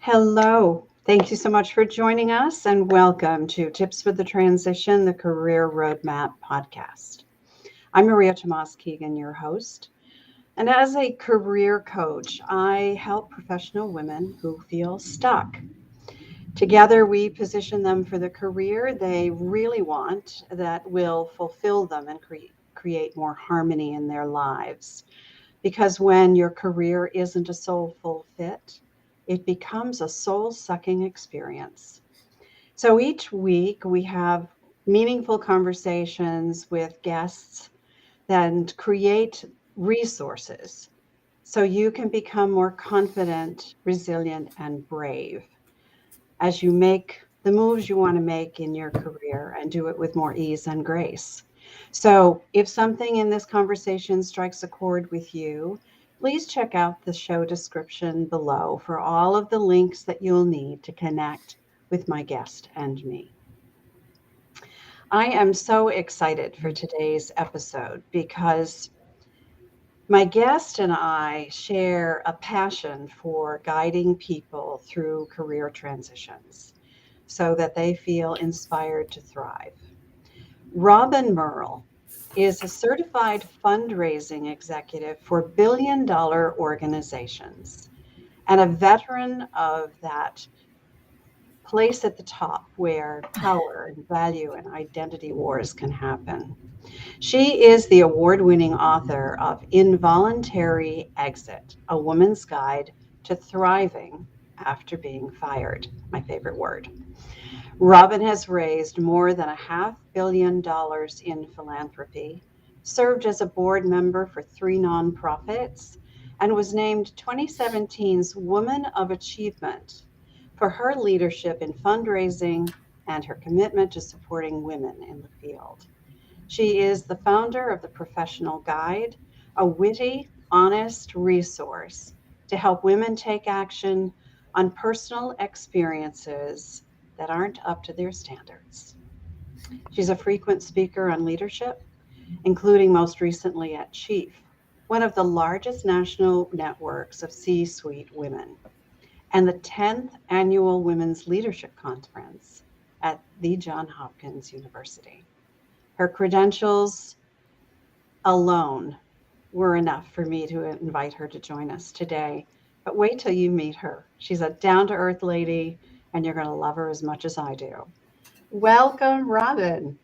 Hello. Thank you so much for joining us and welcome to Tips for the Transition, the Career Roadmap podcast. I'm Maria Tomás-Keegan, your host. And as a career coach, I help professional women who feel stuck. Together, we position them for the career they really want that will fulfill them and create more harmony in their lives. Because when your career isn't a soulful fit, it becomes a soul sucking experience. So each week we have meaningful conversations with guests and create resources so you can become more confident, resilient, and brave as you make the moves you want to make in your career and do it with more ease and grace. So, if something in this conversation strikes a chord with you, please check out the show description below for all of the links that you'll need to connect with my guest and me. I am so excited for today's episode because my guest and I share a passion for guiding people through career transitions so that they feel inspired to thrive. Robin Merle is a certified fundraising executive for billion-dollar organizations and a veteran of that place at the top where power and value and identity wars can happen. She is the award-winning author of Involuntary Exit, A Woman's Guide to Thriving After Being Fired, my favorite word. Robin has raised more than $500 million in philanthropy, served as a board member for three nonprofits, and was named 2017's Woman of Achievement for her leadership in fundraising and her commitment to supporting women in the field. She is the founder of the Professional Guide, a witty, honest resource to help women take action on personal experiences that aren't up to their standards. She's a frequent speaker on leadership, including most recently at Chief, one of the largest national networks of C suite women, and the 10th Annual Women's Leadership Conference at the Johns Hopkins University. Her credentials alone were enough for me to invite her to join us today. But wait till you meet her. She's a down to earth lady, and you're going to love her as much as I do. Welcome, Robin.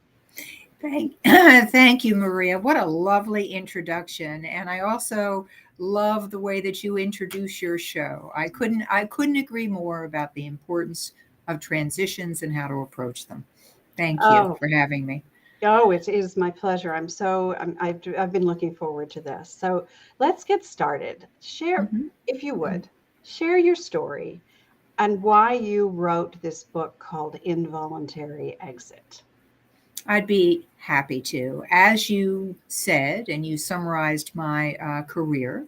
Thank you, Maria. What a lovely introduction. And I also love the way that you introduce your show. I couldn't agree more about the importance of transitions and how to approach them. Thank you Oh, for having me. oh, it is my pleasure. I've been looking forward to this. So let's get started. Share, Mhm. if you would, share your story and why you wrote this book called Involuntary Exit. I'd be happy to. As you said, and you summarized my career,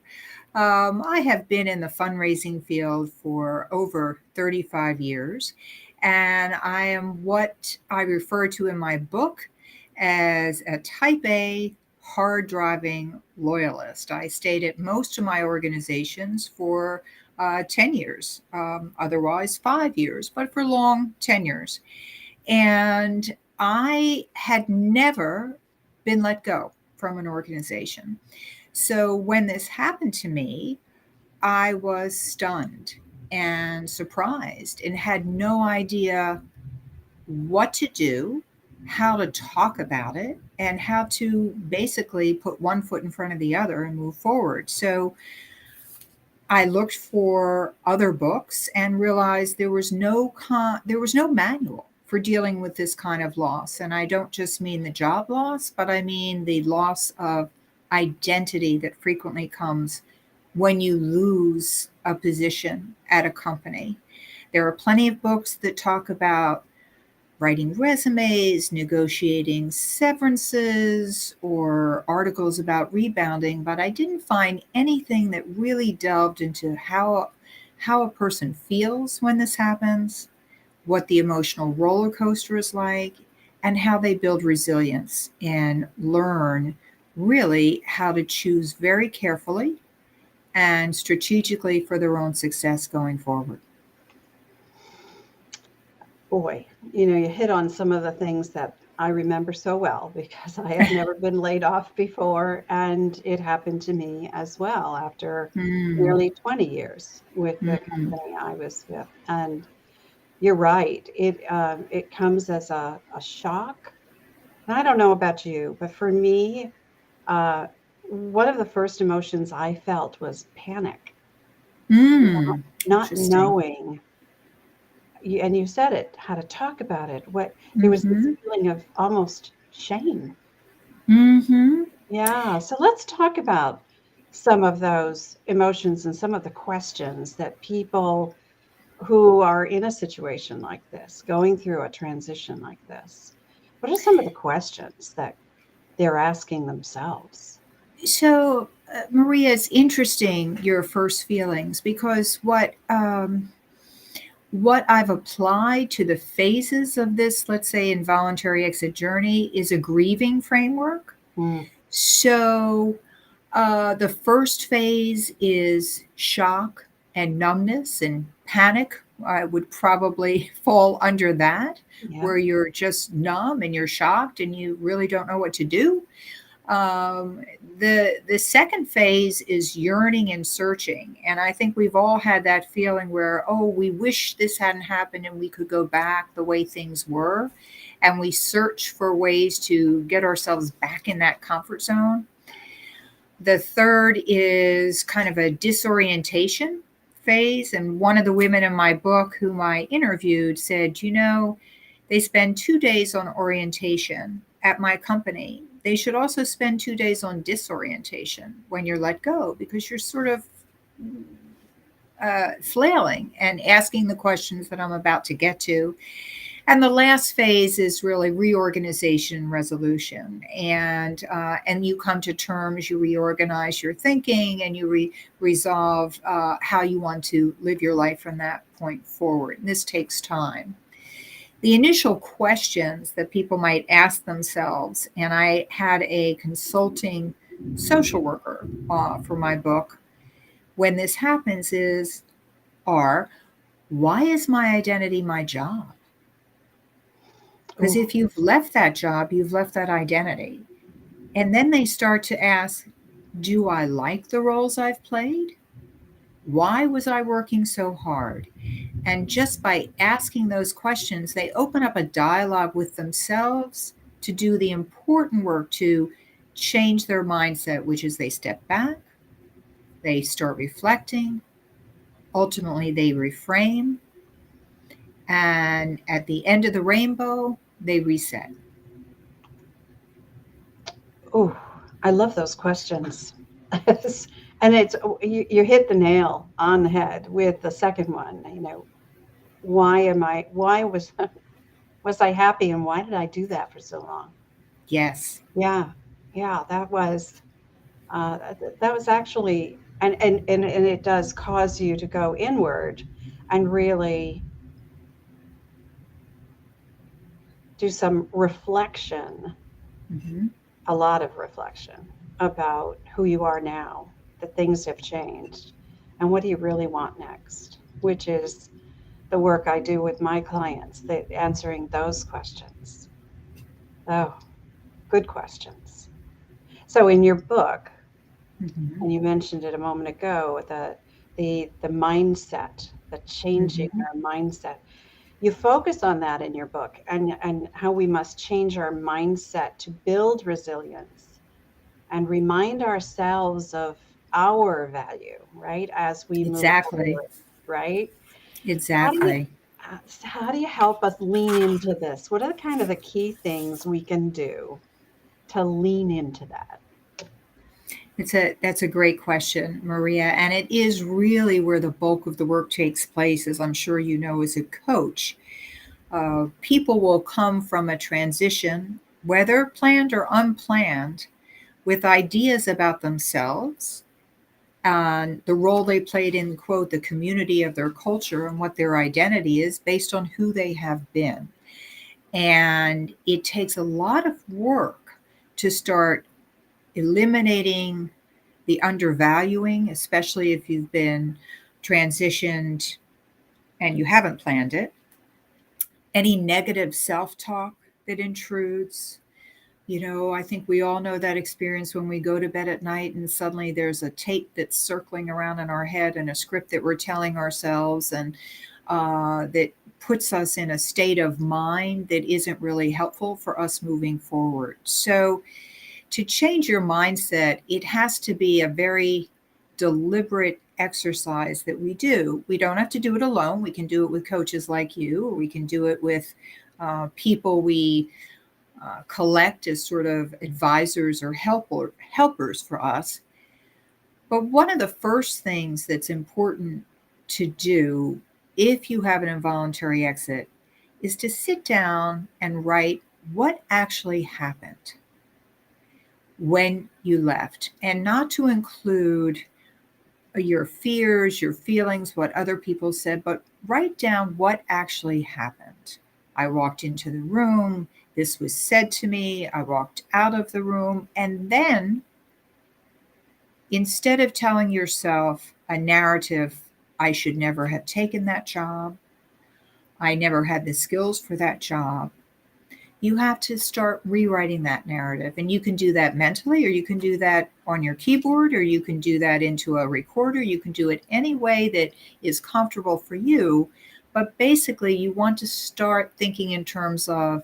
I have been in the fundraising field for over 35 years, and I am what I refer to in my book as a type A, hard driving loyalist. I stayed at most of my organizations for 10 years, otherwise 5 years, but for long tenures. And I had never been let go from an organization. So when this happened to me, I was stunned and surprised and had no idea what to do, how to talk about it, and how to basically put one foot in front of the other and move forward. So I looked for other books and realized there was no manual for dealing with this kind of loss. And I don't just mean the job loss, but I mean the loss of identity that frequently comes when you lose a position at a company. There are plenty of books that talk about writing resumes, negotiating severances, or articles about rebounding, but I didn't find anything that really delved into how a person feels when this happens, what the emotional roller coaster is like, and how they build resilience and learn really how to choose very carefully and strategically for their own success going forward. Boy, you hit on some of the things that I remember so well because I have never been laid off before, and it happened to me as well after Mm, nearly 20 years with the mm, company I was with. And you're right, it comes as a shock. And I don't know about you, but for me, uh, one of the first emotions I felt was panic, mm. not Interesting. knowing. And you said it, how to talk about it. What there was this Mm-hmm. feeling of almost shame. Mm-hmm. Yeah. So let's talk about some of those emotions and some of the questions that people who are in a situation like this, going through a transition like this, what are some of the questions that they're asking themselves? So, Maria, it's interesting your first feelings because what I've applied to the phases of this, let's say, involuntary exit journey, is a grieving framework. Mm, So, the first phase is shock and numbness and panic. I would probably fall under that, yeah. where you're just numb and you're shocked and you really don't know what to do. Um, the second phase is yearning and searching, and I think we've all had that feeling where, oh, we wish this hadn't happened and we could go back the way things were, and we search for ways to get ourselves back in that comfort zone. The third is kind of a disorientation phase. And one of the women in my book whom I interviewed said, they spend 2 days on orientation at my company. They should also spend 2 days on disorientation when you're let go because you're sort of flailing and asking the questions that I'm about to get to. And the last phase is really reorganization and resolution, and you come to terms, you reorganize your thinking, and you resolve how you want to live your life from that point forward. And this takes time. The initial questions that people might ask themselves, and I had a consulting social worker for my book when this happens, are why is my identity my job? Because Oh, if you've left that job, you've left that identity. And then they start to ask, do I like the roles I've played? Why was I working so hard? And just by asking those questions, they open up a dialogue with themselves to do the important work to change their mindset, which is they step back, they start reflecting, ultimately, they reframe, and at the end of the rainbow, they reset. oh, I love those questions. And you hit the nail on the head with the second one. Why was I happy and why did I do that for so long? Yes. Yeah, yeah, that was actually, and it does cause you to go inward and really do some reflection, Mhm. a lot of reflection about who you are now, that things have changed, and what do you really want next, which is the work I do with my clients, answering those questions. Oh, good questions. So in your book, Mhm. and you mentioned it a moment ago, the mindset, the changing Mhm. our mindset. You focus on that in your book and how we must change our mindset to build resilience and remind ourselves of our value, right? As we move Exactly. forward, right? How do you Exactly. how do you help us lean into this? What are kind of the key things we can do to lean into that? That's a great question, Maria, and it is really where the bulk of the work takes place, as I'm sure you know as a coach. People will come from a transition, whether planned or unplanned, with ideas about themselves and the role they played in, quote, the community of their culture and what their identity is based on who they have been. And it takes a lot of work to start eliminating the undervaluing, especially if you've been transitioned and you haven't planned it, any negative self-talk that intrudes. I think we all know that experience when we go to bed at night and suddenly there's a tape that's circling around in our head and a script that we're telling ourselves, and that puts us in a state of mind that isn't really helpful for us moving forward. So, to change your mindset, it has to be a very deliberate exercise that we do. We don't have to do it alone. We can do it with coaches like you, or we can do it with people we collect as sort of advisors or helpers for us. But one of the first things that's important to do if you have an involuntary exit is to sit down and write what actually happened when you left, and not to include your fears, your feelings, what other people said, but write down what actually happened. I walked into the room, this was said to me, I walked out of the room, and then instead of telling yourself a narrative, I should never have taken that job, I never had the skills for that job, you have to start rewriting that narrative. And you can do that mentally, or you can do that on your keyboard, or you can do that into a recorder. You can do it any way that is comfortable for you. But basically, you want to start thinking in terms of,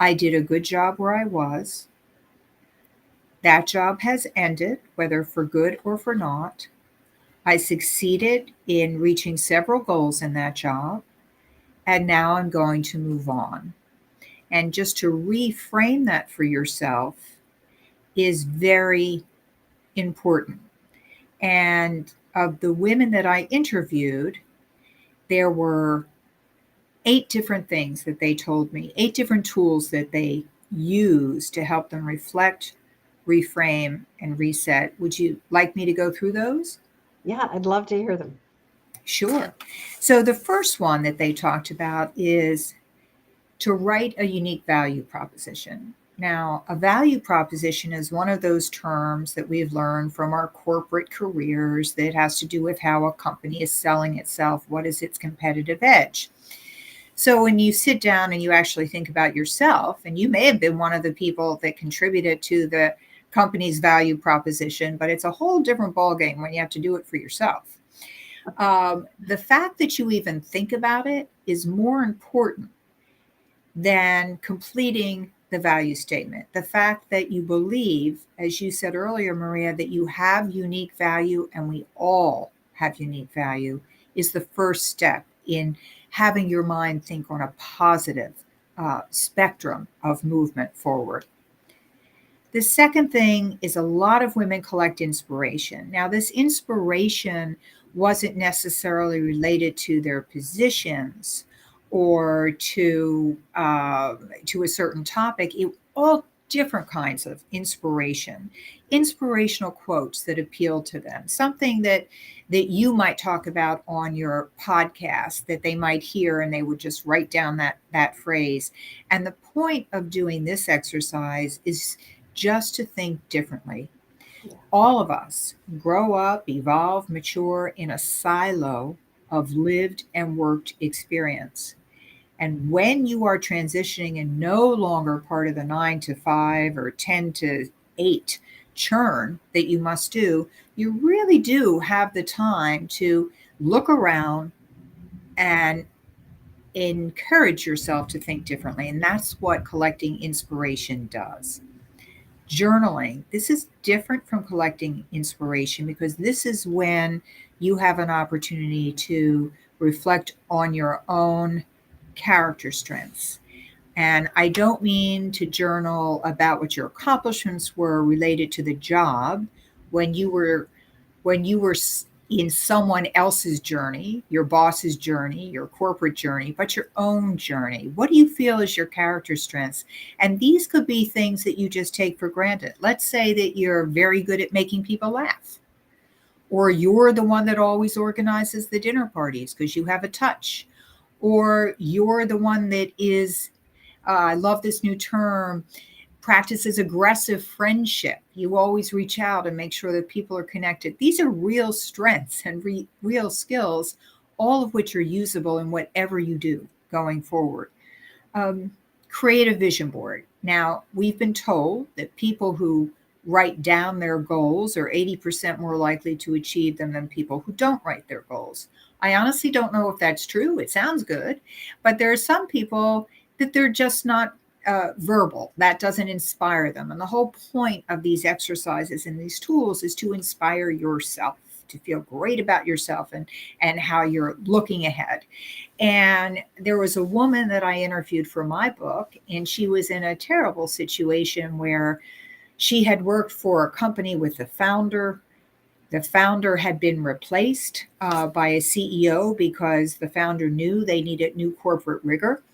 I did a good job where I was. That job has ended, whether for good or for not. I succeeded in reaching several goals in that job. And now I'm going to move on. And just to reframe that for yourself is very important. And of the women that I interviewed, there were 8 different things that they told me, 8 different tools that they use to help them reflect, reframe, and reset. Would you like me to go through those? Yeah, I'd love to hear them. Sure. So the first one that they talked about is to write a unique value proposition. Now, a value proposition is one of those terms that we've learned from our corporate careers that has to do with how a company is selling itself. What is its competitive edge? So when you sit down and you actually think about yourself, and you may have been one of the people that contributed to the company's value proposition, but it's a whole different ballgame when you have to do it for yourself. The fact that you even think about it is more important than completing the value statement. The fact that you believe, as you said earlier, Maria, that you have unique value and we all have unique value is the first step in having your mind think on a positive spectrum of movement forward. The second thing is a lot of women collect inspiration. Now, this inspiration wasn't necessarily related to their positions or to a certain topic. All different kinds of inspirational quotes that appeal to them, something that you might talk about on your podcast that they might hear and they would just write down that phrase. And the point of doing this exercise is just to think differently. All of us grow up, evolve, mature in a silo of lived and worked experience. And when you are transitioning and no longer part of the 9 to 5 or 10 to 8 churn that you must do, you really do have the time to look around and encourage yourself to think differently. And that's what collecting inspiration does. Journaling. This is different from collecting inspiration because this is when you have an opportunity to reflect on your own character strengths. And I don't mean to journal about what your accomplishments were related to the job when you were in someone else's journey, your boss's journey, your corporate journey, but your own journey. What do you feel is your character strengths? And these could be things that you just take for granted. Let's say that you're very good at making people laugh, or you're the one that always organizes the dinner parties because you have a touch, or you're the one that is, I love this new term, practices aggressive friendship. You always reach out and make sure that people are connected. These are real strengths and real skills, all of which are usable in whatever you do going forward. Create a vision board. Now, we've been told that people who write down their goals are 80% more likely to achieve them than people who don't write their goals. I honestly don't know if that's true. It sounds good, but there are some people that they're just not verbal. That doesn't inspire them. And the whole point of these exercises and these tools is to inspire yourself, to feel great about yourself and how you're looking ahead. And there was a woman that I interviewed for my book, and she was in a terrible situation where she had worked for a company with the founder. The founder had been replaced by a CEO because the founder knew they needed new corporate rigor.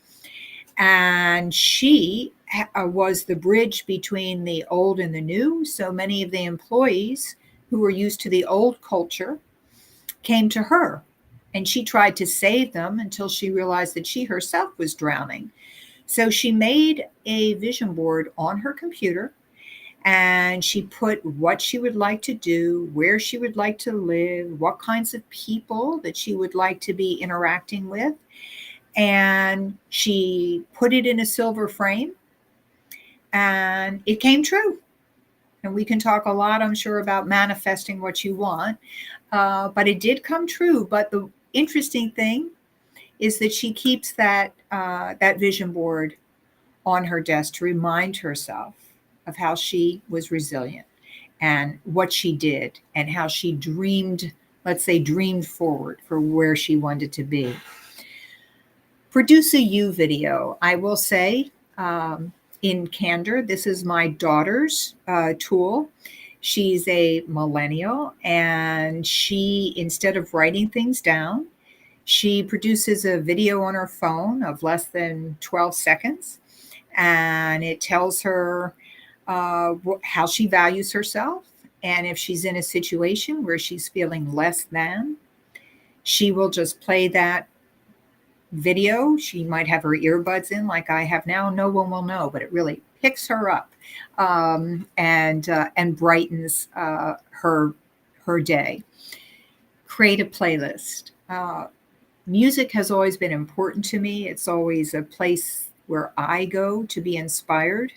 And she was the bridge between the old and the new. So many of the employees who were used to the old culture came to her. And she tried to save them until she realized that she herself was drowning. So she made a vision board on her computer, and she put what she would like to do, where she would like to live, what kinds of people that she would like to be interacting with. And she put it in a silver frame, and it came true. And we can talk a lot, I'm sure, about manifesting what you want, but it did come true. But the interesting thing is that she keeps that vision board on her desk to remind herself of how she was resilient and what she did and how she dreamed, let's say, dreamed forward for where she wanted to be. Produce a you video. I will say, in candor, this is my daughter's tool. She's a millennial, and she, instead of writing things down, she produces a video on her phone of less than 12 seconds, and it tells her how she values herself. And if she's in a situation where she's feeling less than, she will just play that video. She might have her earbuds in like I have now. No one will know, but it really picks her up and brightens her day. Create a playlist. Music has always been important to me. It's always a place where I go to be inspired.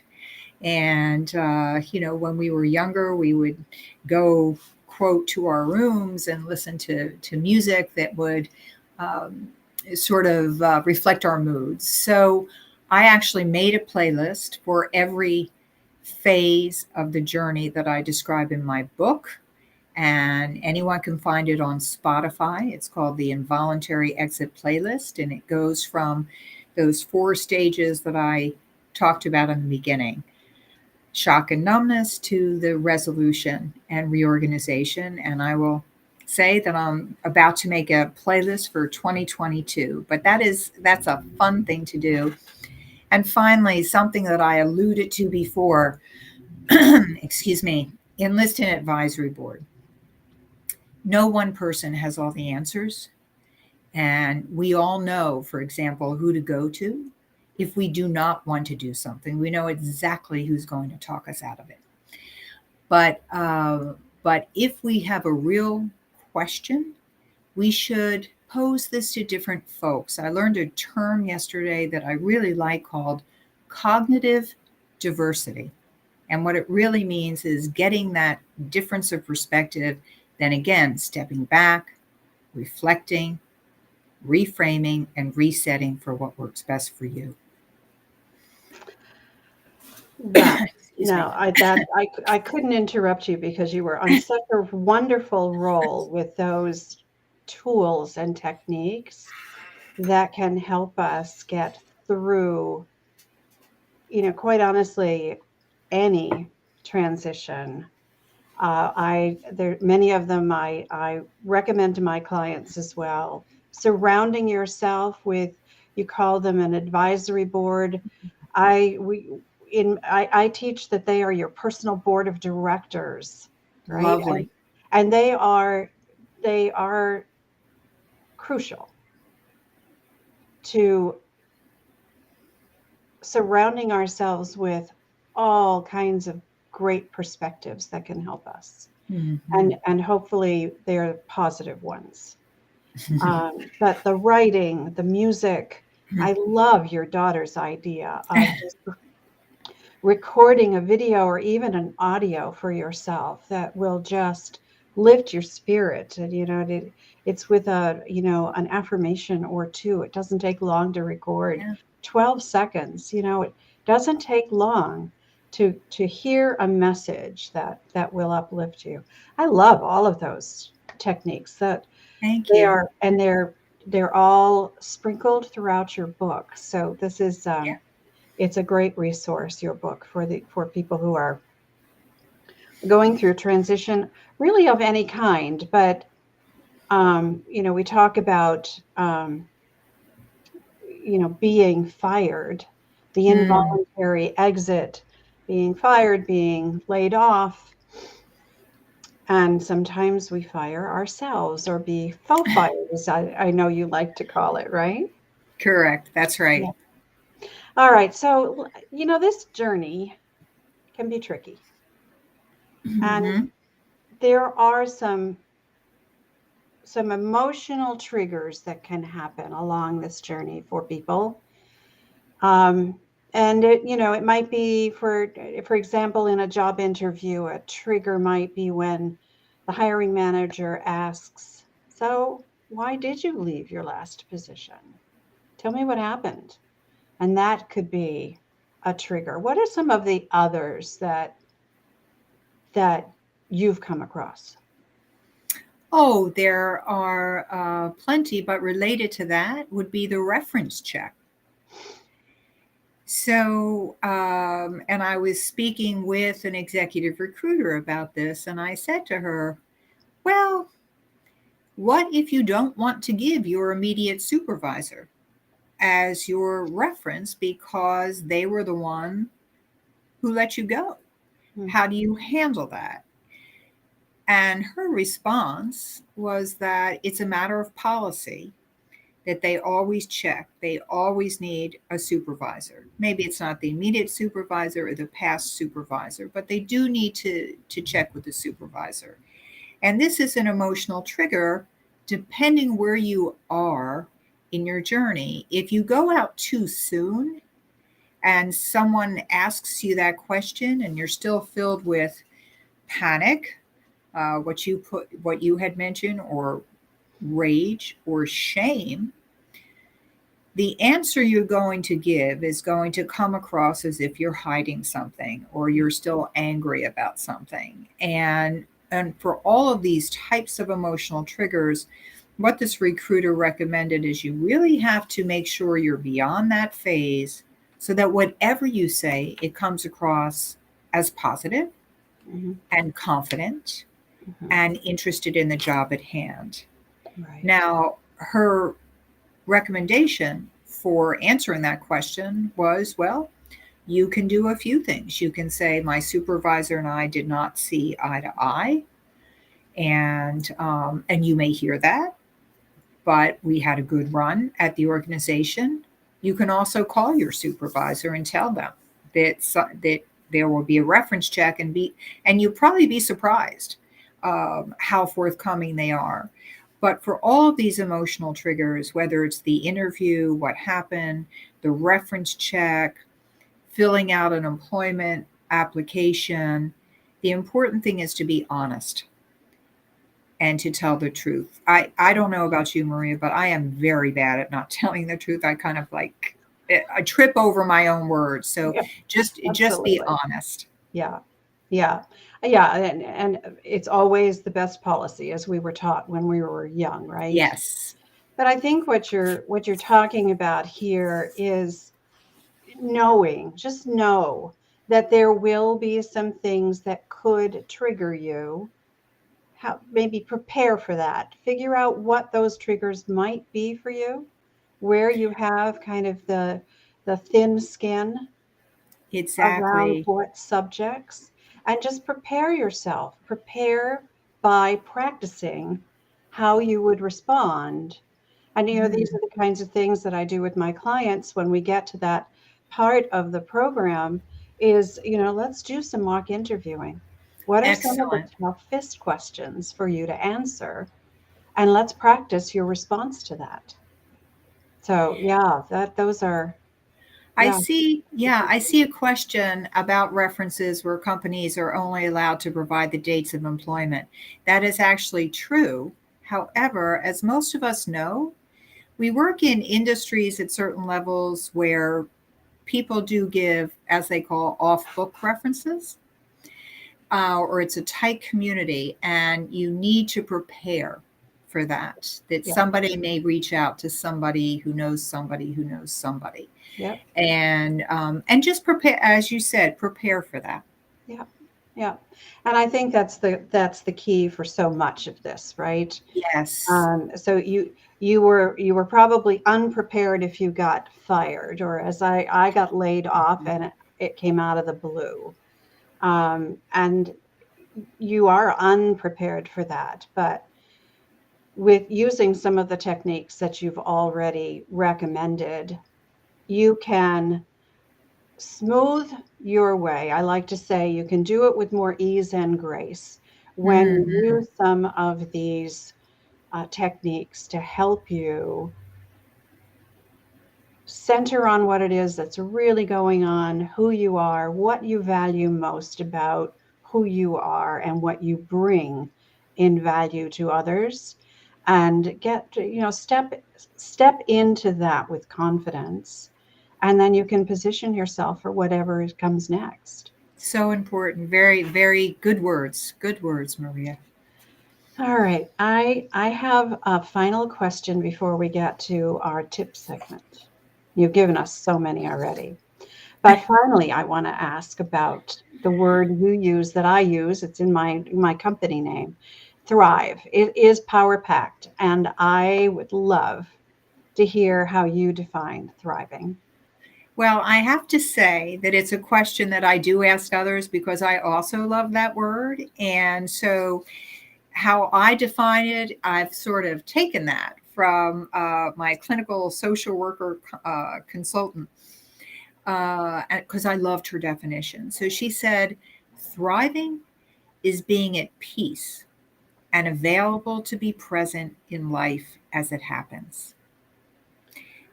And, when we were younger, we would go, quote, to our rooms and listen to music that would sort of reflect our moods. So I actually made a playlist for every phase of the journey that I describe in my book. And anyone can find it on Spotify. It's called the Involuntary Exit Playlist. And it goes from those 4 stages that I talked about in the beginning: shock and numbness to the resolution and reorganization. And I will say that I'm about to make a playlist for 2022, but that's a fun thing to do. And finally, something that I alluded to before, excuse me, enlist an advisory board. No one person has all the answers. And we all know, for example, who to go to. If we do not want to do something, we know exactly who's going to talk us out of it. But if we have a real question, we should pose this to different folks. I learned a term yesterday that I really like called cognitive diversity. And what it really means is getting that difference of perspective, then again, stepping back, reflecting, reframing, and resetting for what works best for you. Well, no, I couldn't interrupt you because you were on such a wonderful roll with those tools and techniques that can help us get through, quite honestly, any transition. Many of them I recommend to my clients as well. Surrounding yourself with, you call them an advisory board. I teach that they are your personal board of directors, right? Lovely. And they are crucial to surrounding ourselves with all kinds of great perspectives that can help us. Mm-hmm. And hopefully they're positive ones. But the writing, the music, I love your daughter's idea of just recording a video or even an audio for yourself that will just lift your spirit. And, it's with an affirmation or two. It doesn't take long to record. Yeah. 12 seconds, it doesn't take long to hear a message that will uplift you. I love all of those techniques that Thank they you. are, and they're all sprinkled throughout your book. So this is Yeah. it's a great resource, your book, for people who are going through transition, really of any kind. But we talk about being fired, the Mm, involuntary exit, being fired, being laid off, and sometimes we fire ourselves or be faux fired, as I know you like to call it, right? correct. That's right. Yeah. All right. So, this journey can be tricky. And Hmm. there are some emotional triggers that can happen along this journey for people. Um, and it might be for example, in a job interview, a trigger might be when the hiring manager asks, "So, why did you leave your last position? Tell me what happened." And that could be a trigger. What are some of the others that you've come across? Oh, there are plenty, but related to that would be the reference check. So, and I was speaking with an executive recruiter about this, and I said to her, well, what if you don't want to give your immediate supervisor as your reference because they were the one who let you go? Hmm. How do you handle that? And her response was that it's a matter of policy that they always check. They always need a supervisor. Maybe it's not the immediate supervisor or the past supervisor, but they do need to check with the supervisor. And this is an emotional trigger depending where you are in your journey. If you go out too soon and someone asks you that question and you're still filled with panic, what you had mentioned, or rage or shame, the answer you're going to give is going to come across as if you're hiding something or you're still angry about something. And for all of these types of emotional triggers, what this recruiter recommended is you really have to make sure you're beyond that phase so that whatever you say, it comes across as positive Hmm. and confident Hmm. and interested in the job at hand. Right. Now, her recommendation for answering that question was, well, you can do a few things. You can say, my supervisor and I did not see eye to eye, and you may hear that, but we had a good run at the organization. You can also call your supervisor and tell them that there will be a reference check, and you'll probably be surprised how forthcoming they are. But for all of these emotional triggers, whether it's the interview, what happened, the reference check, filling out an employment application, the important thing is to be honest and to tell the truth. I don't know about you, Maria, but I am very bad at not telling the truth. I kind of like I trip over my own words. So Yeah, just be absolutely. honest. Yeah. Yeah. Yeah. And it's always the best policy, as we were taught when we were young, right? Yes, But I think what you're talking about here is knowing, just know that there will be some things that could trigger you. How maybe prepare for that. Figure out what those triggers might be for you, where you have kind of the thin skin around exactly. what subjects, and just prepare yourself. Prepare by practicing how you would respond. And these Mm, are the kinds of things that I do with my clients when we get to that part of the program is, let's do some mock interviewing. What are some of the excellent. toughest questions for you to answer? And let's practice your response to that. So yeah, those are, yeah. I see a question about references where companies are only allowed to provide the dates of employment. That is actually true. However, as most of us know, we work in industries at certain levels where people do give, as they call, off book references, or it's a tight community, and you need to prepare for that. That Yeah. somebody may reach out to somebody who knows somebody who knows somebody, Yep. and just prepare, as you said, prepare for that. Yeah. Yeah. And I think that's the key for so much of this, right? Yes. So you were probably unprepared if you got fired, or as I got laid off and it came out of the blue. And you are unprepared for that. But with using some of the techniques that you've already recommended, you can smooth your way. I like to say you can do it with more ease and grace when you Mhm. use some of these techniques to help you center on what it is that's really going on, who you are, what you value most about who you are, and what you bring in value to others, and step into that with confidence, and then you can position yourself for whatever comes next. So important. Very, very good words. Good words, Maria. All right, I have a final question before we get to our tip segment. You've given us so many already. But finally, I want to ask about the word you use that I use. It's in my company name, thrive. It is power packed, and I would love to hear how you define thriving. Well, I have to say that it's a question that I do ask others because I also love that word. And so, how I define it, I've sort of taken that from my clinical social worker consultant, because I loved her definition. So she said, thriving is being at peace and available to be present in life as it happens.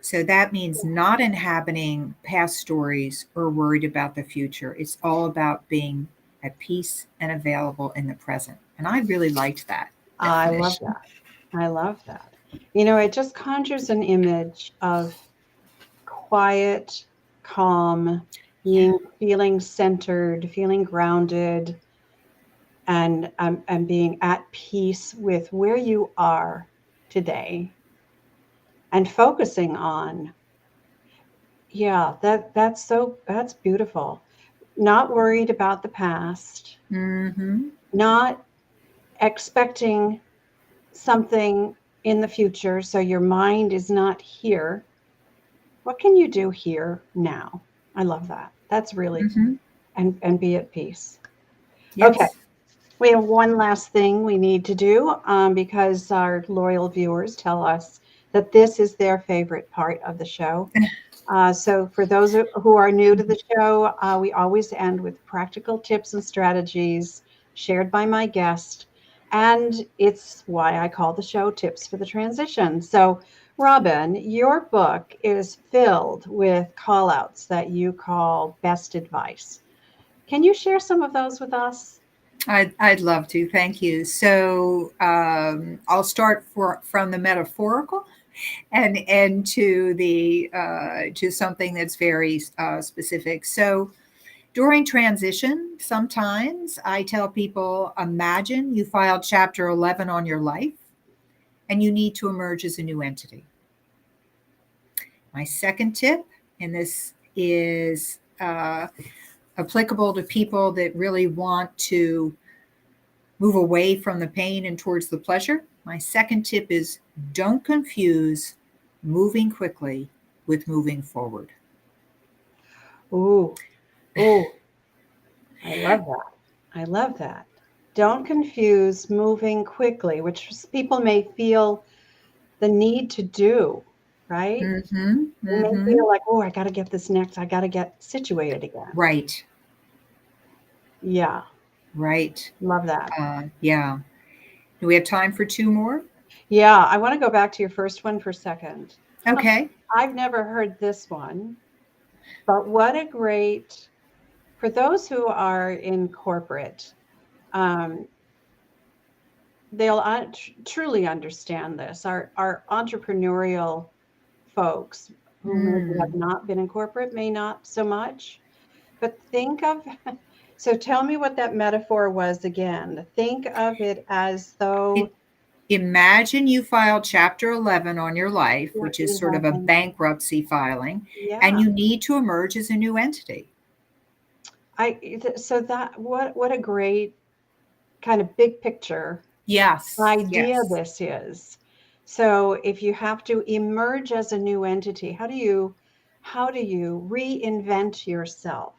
So that means not inhabiting past stories or worried about the future. It's all about being at peace and available in the present. And I really liked that I love definition. that. I love that. It just conjures an image of quiet, calm, Yeah. feeling centered, feeling grounded, and being at peace with where you are today, and focusing on, yeah, that's beautiful. Not worried about the past, Mm-hmm. not expecting something in the future, so your mind is not here. What can you do here now? I love that. That's really, Mm-hmm. and be at peace. Okay, Yes. we have one last thing we need to do, because our loyal viewers tell us that this is their favorite part of the show. So, for those who are new to the show, we always end with practical tips and strategies shared by my guest. And it's why I call the show Tips for the Transition. So, Robin, your book is filled with call outs that you call best advice. Can you share some of those with us? I'd love to. Thank you. So I'll start from the metaphorical and end to the to something that's very specific. So during transition, sometimes I tell people, imagine you filed Chapter 11 on your life and you need to emerge as a new entity. My second tip, and this is applicable to people that really want to move away from the pain and towards the pleasure. My second tip is don't confuse moving quickly with moving forward. Ooh, ooh, I love that. I love that. Don't confuse moving quickly, which people may feel the need to do, right? Mm-hmm. They may Mm-hmm. feel like, oh, I got to get this next. I got to get situated again. Right. Yeah, Right. love that. Yeah. Do we have time for two more? Yeah, I want to go back to your first one for a second. Okay. I've never heard this one, but what a great, for those who are in corporate, um, they'll truly understand this. Our entrepreneurial folks who maybe have Mm. not been in corporate may not so much, but think of, so tell me what that metaphor was again. Think of it as though It, imagine you filed Chapter 11 on your life, you're which is sort of a eleven. bankruptcy filing, and Yeah. you need to emerge as a new entity. So that, what a great kind of big picture Yes, idea yes, this is. So if you have to emerge as a new entity, how do you reinvent yourself?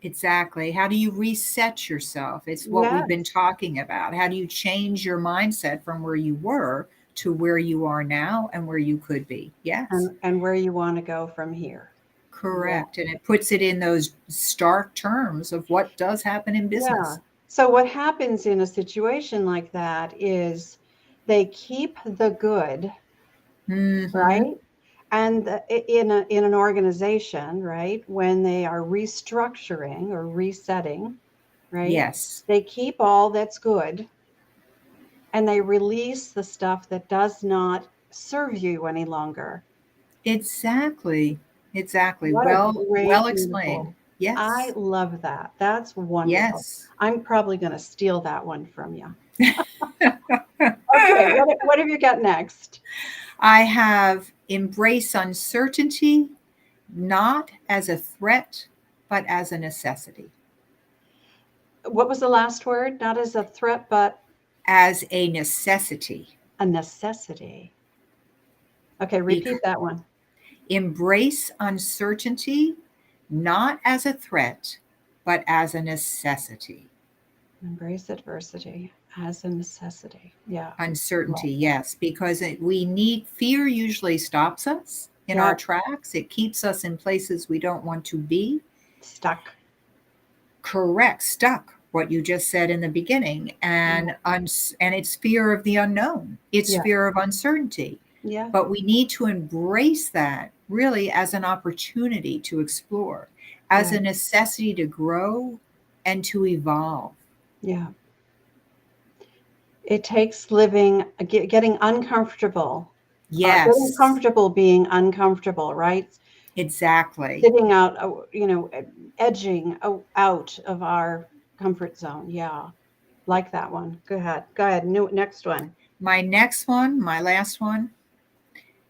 exactly. How do you reset yourself? It's what we've been Yes. talking about. How do you change your mindset from where you were to where you are now and where you could be? Yes, And where you want to go from here. Yeah. correct. And it puts it in those stark terms of what does happen in Yeah. business. So what happens in a situation like that is they keep the good, Hmm. right? And in an organization, right, when they are restructuring or resetting, right, Yes, they keep all that's good and they release the stuff that does not serve you any longer. exactly. Exactly. What a Well great explained. metaphor. I Yes. love that. That's wonderful. Yes. I'm probably going to steal that one from you. Okay, what have you got next? I have embrace uncertainty not as a threat, but as a necessity. What was the last word? Not as a threat, but As a necessity. a necessity. Okay, repeat Bec- that one. embrace uncertainty not as a threat, but as a necessity. Embrace adversity as a necessity. Yeah. Love Uncertainty, that. yes, because we need fear usually stops us in Yeah. our tracks. It keeps us in places we don't want to be. Stuck. Correct, stuck. What you just said in the beginning, Yeah. and it's fear of the unknown. It's Yeah. fear of uncertainty. Yeah. But we need to embrace that really as an opportunity to explore, as a Right. necessity to grow and to evolve. Yeah. It takes living, getting uncomfortable, getting Yes, comfortable being uncomfortable, right? exactly. Sitting out, edging out of our comfort zone. Yeah. Like that one. Go ahead. Go ahead. New, next one. My next one, my last one,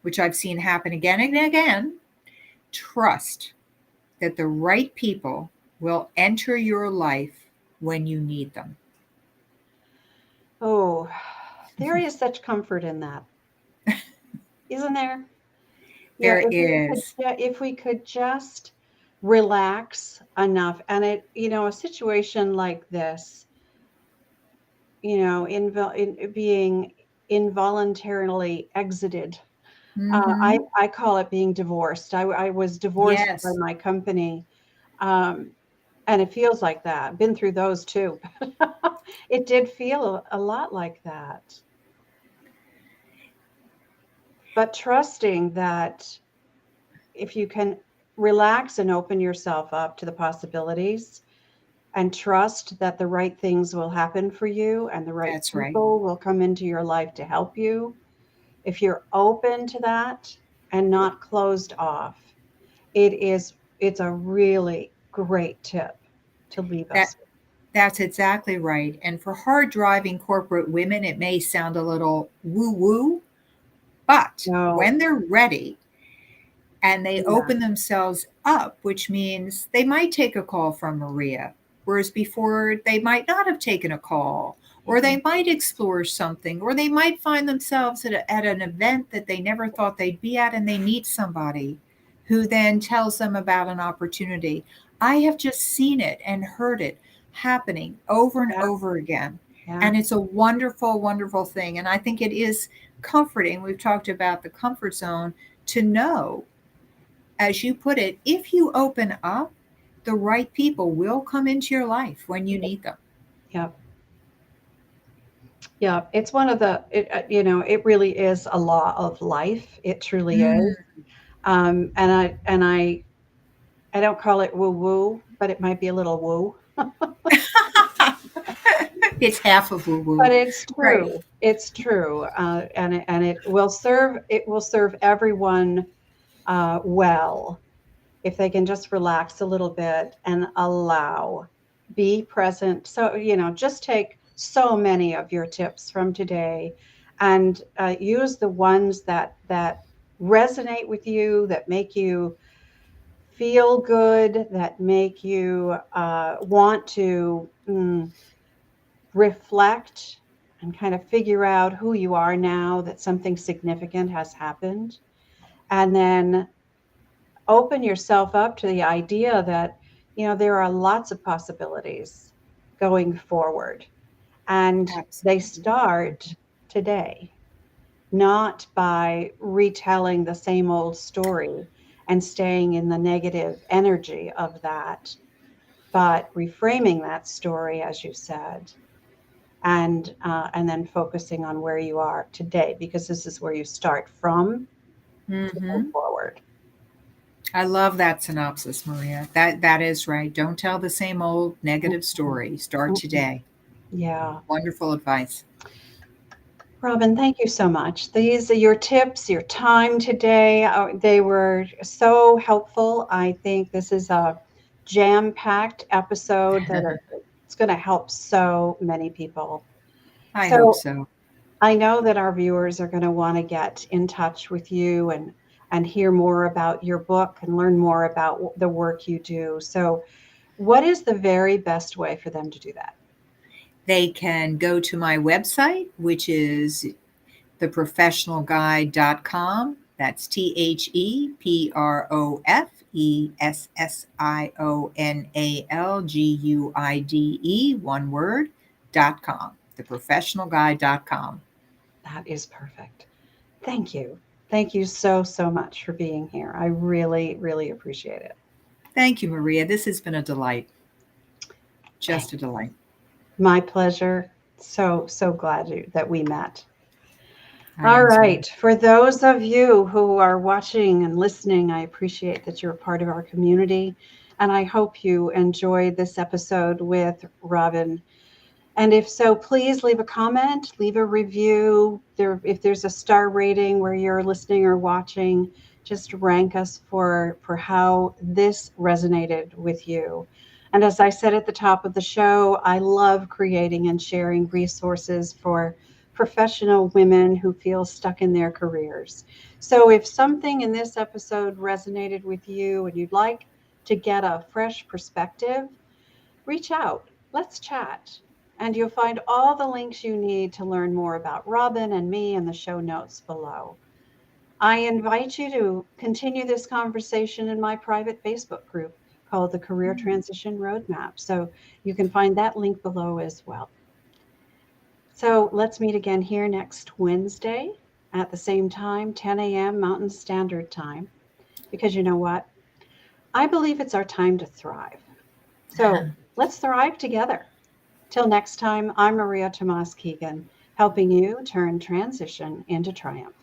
which I've seen happen again and again, trust that the right people will enter your life when you need them. Oh, there is such comfort in that, isn't there? Yeah, There is. if we could just relax enough, and a situation like this, being involuntarily exited. I Hmm. I call it being divorced. I was divorced by Yes, my company, um, and it feels like that. Been through those too. It did feel a lot like that. But trusting that if you can relax and open yourself up to the possibilities and trust that the right things will happen for you and the right that's right. people will come into your life to help you, if you're open to that and not closed off, it's a really great tip to leave That us with. that's exactly right. And for hard driving corporate women, it may sound a little woo woo, but No, when they're ready and they yeah, open themselves up, which means they might take a call from Maria, whereas before they might not have taken a call, or yeah, they might explore something, or they might find themselves at an event that they never thought they'd be at, and they meet somebody who then tells them about an opportunity. I have just seen it and heard it happening over and yeah, over again. yeah, And it's a wonderful, wonderful thing. And I think it is comforting. We've talked about the comfort zone to know, as you put it, if you open up, the right people will come into your life when you need them. yeah. Yeah, it's one of it really is a law of life. It truly is. Mm. And I don't call it woo woo, but it might be a little woo. It's half of woo But woo. it's Right. true. It's true, and it will serve. It will serve everyone well if they can just relax a little bit and allow, be present. So just take so many of your tips from today, and use the ones that resonate with you, that make you feel good, that make you want to reflect and kind of figure out who you are now that something significant has happened. And then open yourself up to the idea that, there are lots of possibilities going forward. And they Absolutely. start today, not by retelling the same old story and staying in the negative energy of that, but reframing that story, as you said, and then focusing on where you are today, because this is where you start from to move Hmm. forward. I love that synopsis, Maria. That is right. Don't tell the same old negative Mhm. story. Start Mhm. today. Yeah. Wonderful advice. Robin, thank you so much. These are your tips, your time today. They were so helpful. I think this is a jam-packed episode it's going to help so many people. I hope So so. I know that our viewers are going to want to get in touch with you and hear more about your book and learn more about the work you do. So, what is the very best way for them to do that? They can go to my website, which is theprofessionalguide.com. That's TheProfessionalGuide, one word, .com. Theprofessionalguide.com. That is perfect. Thank you. Thank you so, so much for being here. I really, really appreciate it. Thank you, Maria. This has been a delight. Thank Just a delight. My pleasure. So, so glad that we met. I All am as well. right. For those of you who are watching and listening, I appreciate that you're a part of our community. And I hope you enjoyed this episode with Robin. And if so, please leave a comment, leave a review. If there's a star rating where you're listening or watching, just rank us for how this resonated with you. And as I said at the top of the show, I love creating and sharing resources for professional women who feel stuck in their careers. So if something in this episode resonated with you and you'd like to get a fresh perspective, reach out. Let's chat. And you'll find all the links you need to learn more about Robin and me in the show notes below. I invite you to continue this conversation in my private Facebook group called the Career Transition Roadmap. So you can find that link below as well. So let's meet again here next Wednesday at the same time, 10 a.m. Mountain Standard Time. Because you know what? I believe it's our time to thrive. So let's thrive together. Till next time, I'm Maria Tomás-Keegan, helping you turn transition into triumph.